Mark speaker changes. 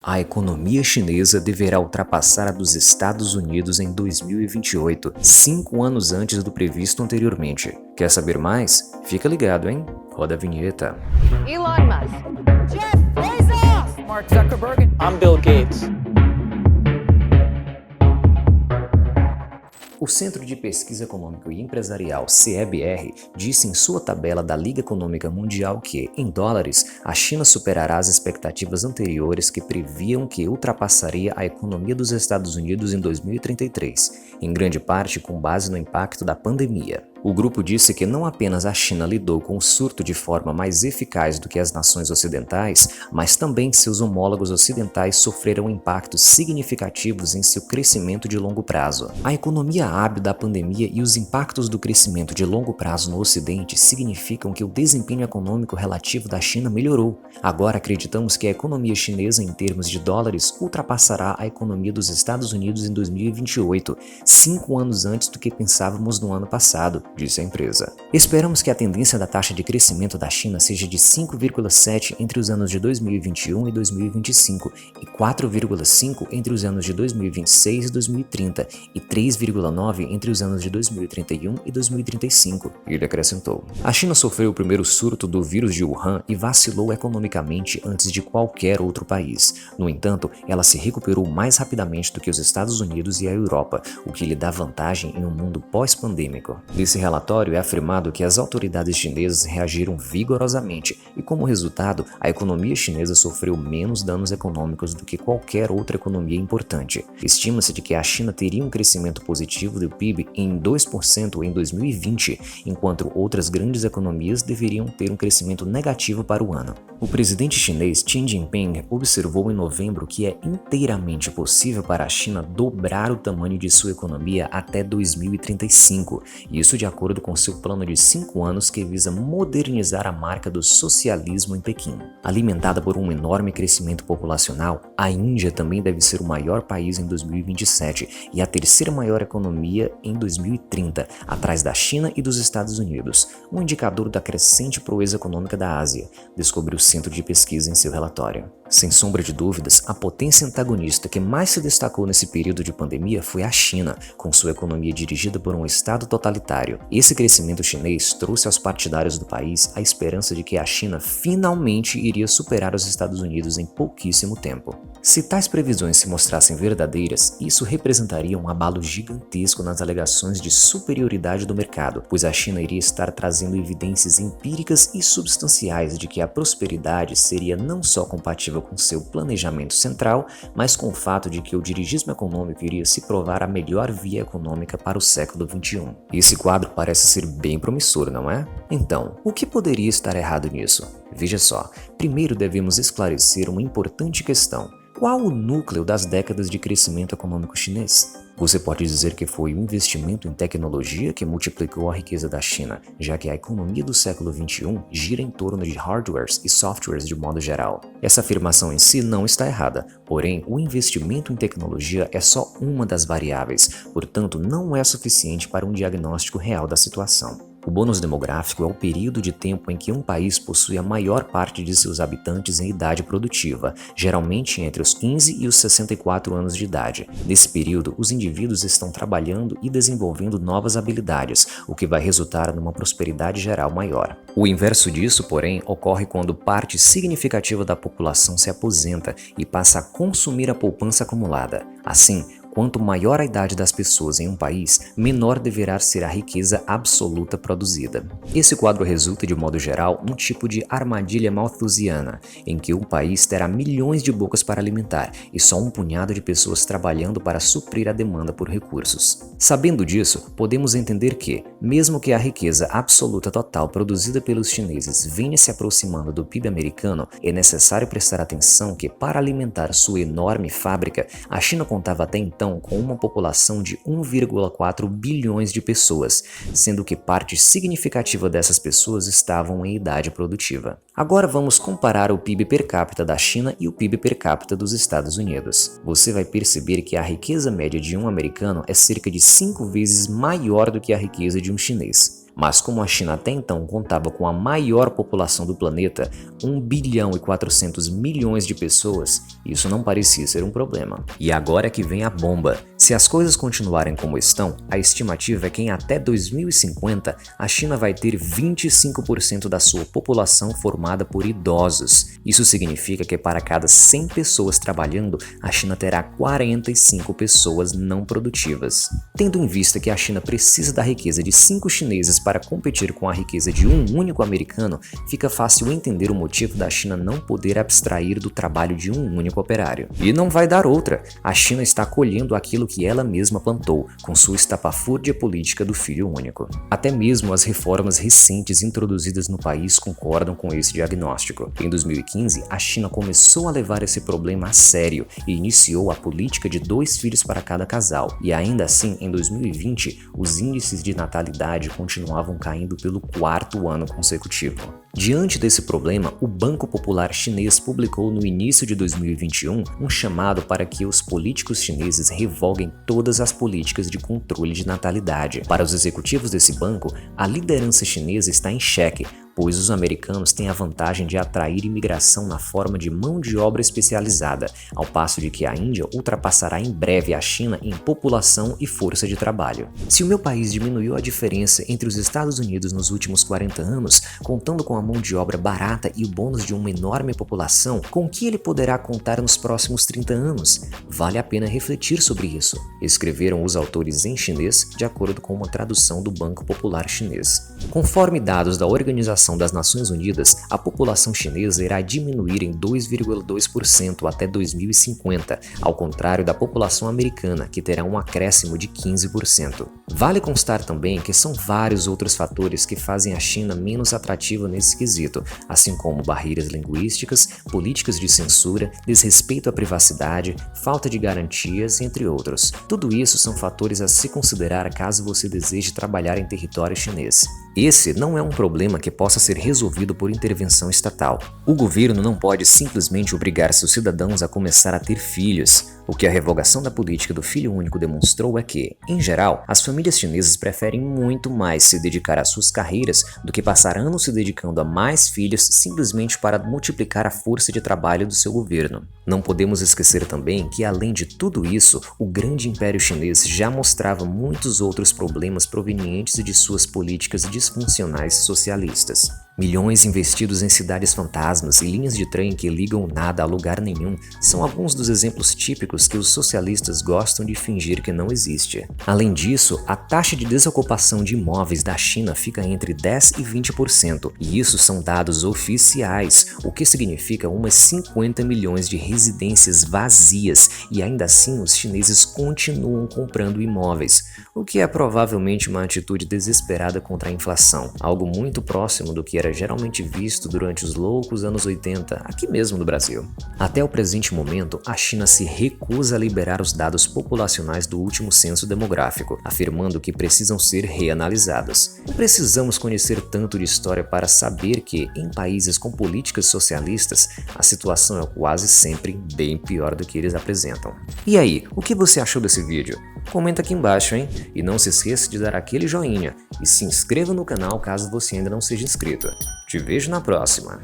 Speaker 1: A economia chinesa deverá ultrapassar a dos Estados Unidos em 2028, 5 anos antes do previsto anteriormente. Quer saber mais? Fica ligado, hein? Roda a vinheta.
Speaker 2: Elon Musk, Jeff Bezos, Mark Zuckerberg,
Speaker 3: I'm Bill Gates.
Speaker 1: O Centro de Pesquisa Econômico e Empresarial, CEBR, disse em sua tabela da Liga Econômica Mundial que, em dólares, a China superará as expectativas anteriores que previam que ultrapassaria a economia dos Estados Unidos em 2033, em grande parte com base no impacto da pandemia. O grupo disse que não apenas a China lidou com o surto de forma mais eficaz do que as nações ocidentais, mas também seus homólogos ocidentais sofreram impactos significativos em seu crescimento de longo prazo. A economia hábil da pandemia e os impactos do crescimento de longo prazo no Ocidente significam que o desempenho econômico relativo da China melhorou. Agora acreditamos que a economia chinesa, em termos de dólares, ultrapassará a economia dos Estados Unidos em 2028, 5 anos antes do que pensávamos no ano passado, disse a empresa. Esperamos que a tendência da taxa de crescimento da China seja de 5,7 entre os anos de 2021 e 2025 e 4,5 entre os anos de 2026 e 2030 e 3,9 entre os anos de 2031 e 2035, ele acrescentou. A China sofreu o primeiro surto do vírus de Wuhan e vacilou economicamente antes de qualquer outro país. No entanto, ela se recuperou mais rapidamente do que os Estados Unidos e a Europa, o que lhe dá vantagem em um mundo pós-pandêmico. Nesse relatório é afirmado que as autoridades chinesas reagiram vigorosamente e, como resultado, a economia chinesa sofreu menos danos econômicos do que qualquer outra economia importante. Estima-se de que a China teria um crescimento positivo do PIB em 2% em 2020, enquanto outras grandes economias deveriam ter um crescimento negativo para o ano. O presidente chinês Xi Jinping observou em novembro que é inteiramente possível para a China dobrar o tamanho de sua economia até 2035, isso de acordo com seu plano de 5 anos que visa modernizar a marca do socialismo em Pequim. Alimentada por um enorme crescimento populacional, a Índia também deve ser o maior país em 2027 e a terceira maior economia em 2030, atrás da China e dos Estados Unidos, um indicador da crescente proeza econômica da Ásia, descobriu o Centro de Pesquisa em seu relatório. Sem sombra de dúvidas, a potência antagonista que mais se destacou nesse período de pandemia foi a China, com sua economia dirigida por um Estado totalitário. Esse crescimento chinês trouxe aos partidários do país a esperança de que a China finalmente iria superar os Estados Unidos em pouquíssimo tempo. Se tais previsões se mostrassem verdadeiras, isso representaria um abalo gigantesco nas alegações de superioridade do mercado, pois a China iria estar trazendo evidências empíricas e substanciais de que a prosperidade seria não só compatível com seu planejamento central, mas com o fato de que o dirigismo econômico iria se provar a melhor via econômica para o século XXI. Esse quadro parece ser bem promissor, não é? Então, o que poderia estar errado nisso? Veja só, primeiro devemos esclarecer uma importante questão. Qual o núcleo das décadas de crescimento econômico chinês? Você pode dizer que foi o investimento em tecnologia que multiplicou a riqueza da China, já que a economia do século XXI gira em torno de hardwares e softwares de modo geral. Essa afirmação em si não está errada, porém o investimento em tecnologia é só uma das variáveis, portanto não é suficiente para um diagnóstico real da situação. O bônus demográfico é o período de tempo em que um país possui a maior parte de seus habitantes em idade produtiva, geralmente entre os 15 e os 64 anos de idade. Nesse período, os indivíduos estão trabalhando e desenvolvendo novas habilidades, o que vai resultar numa prosperidade geral maior. O inverso disso, porém, ocorre quando parte significativa da população se aposenta e passa a consumir a poupança acumulada. Assim, quanto maior a idade das pessoas em um país, menor deverá ser a riqueza absoluta produzida. Esse quadro resulta, de modo geral, um tipo de armadilha malthusiana, em que um país terá milhões de bocas para alimentar e só um punhado de pessoas trabalhando para suprir a demanda por recursos. Sabendo disso, podemos entender que, mesmo que a riqueza absoluta total produzida pelos chineses venha se aproximando do PIB americano, é necessário prestar atenção que, para alimentar sua enorme fábrica, a China contava até então com uma população de 1,4 bilhões de pessoas, sendo que parte significativa dessas pessoas estavam em idade produtiva. Agora vamos comparar o PIB per capita da China e o PIB per capita dos Estados Unidos. Você vai perceber que a riqueza média de um americano é cerca de 5 vezes maior do que a riqueza de um chinês. Mas como a China até então contava com a maior população do planeta, 1 bilhão e 400 milhões de pessoas, isso não parecia ser um problema. E agora é que vem a bomba. Se as coisas continuarem como estão, a estimativa é que em até 2050 a China vai ter 25% da sua população formada por idosos. Isso significa que para cada 100 pessoas trabalhando, a China terá 45 pessoas não produtivas. Tendo em vista que a China precisa da riqueza de 5 chineses para competir com a riqueza de um único americano, fica fácil entender o motivo da China não poder abstrair do trabalho de um único operário. E não vai dar outra. A China está colhendo aquilo que ela mesma plantou, com sua estapafúrdia política do filho único. Até mesmo as reformas recentes introduzidas no país concordam com esse diagnóstico. Em 2015, a China começou a levar esse problema a sério e iniciou a política de 2 filhos para cada casal. E ainda assim, em 2020, os índices de natalidade continuavam caindo pelo 4º ano consecutivo. Diante desse problema, o Banco Popular Chinês publicou no início de 2021 um chamado para que os políticos chineses revoguem todas as políticas de controle de natalidade. Para os executivos desse banco, a liderança chinesa está em xeque, pois os americanos têm a vantagem de atrair imigração na forma de mão de obra especializada, ao passo de que a Índia ultrapassará em breve a China em população e força de trabalho. Se o meu país diminuiu a diferença entre os Estados Unidos nos últimos 40 anos, contando com a mão de obra barata e o bônus de uma enorme população, com o que ele poderá contar nos próximos 30 anos? Vale a pena refletir sobre isso, escreveram os autores em chinês, de acordo com uma tradução do Banco Popular Chinês. Conforme dados da Organização das Nações Unidas, a população chinesa irá diminuir em 2,2% até 2050, ao contrário da população americana, que terá um acréscimo de 15%. Vale constar também que são vários outros fatores que fazem a China menos atrativa nesse quesito, assim como barreiras linguísticas, políticas de censura, desrespeito à privacidade, falta de garantias, entre outros. Tudo isso são fatores a se considerar caso você deseje trabalhar em território chinês. Esse não é um problema que possa ser resolvido por intervenção estatal. O governo não pode simplesmente obrigar seus cidadãos a começar a ter filhos. O que a revogação da política do filho único demonstrou é que, em geral, as famílias chinesas preferem muito mais se dedicar às suas carreiras do que passar anos se dedicando a mais filhos simplesmente para multiplicar a força de trabalho do seu governo. Não podemos esquecer também que, além de tudo isso, o grande império chinês já mostrava muitos outros problemas provenientes de suas políticas disfuncionais socialistas. Milhões investidos em cidades fantasmas e linhas de trem que ligam nada a lugar nenhum são alguns dos exemplos típicos que os socialistas gostam de fingir que não existe. Além disso, a taxa de desocupação de imóveis da China fica entre 10% e 20%, e isso são dados oficiais, o que significa umas 50 milhões de residências vazias, e ainda assim os chineses continuam comprando imóveis, o que é provavelmente uma atitude desesperada contra a inflação, algo muito próximo do que era geralmente visto durante os loucos anos 80, aqui mesmo no Brasil. Até o presente momento, a China se recusa a liberar os dados populacionais do último censo demográfico, afirmando que precisam ser reanalisados. Precisamos conhecer tanto de história para saber que, em países com políticas socialistas, a situação é quase sempre bem pior do que eles apresentam. E aí, o que você achou desse vídeo? Comenta aqui embaixo, hein? E não se esqueça de dar aquele joinha e se inscreva no canal caso você ainda não seja inscrito. Te vejo na próxima!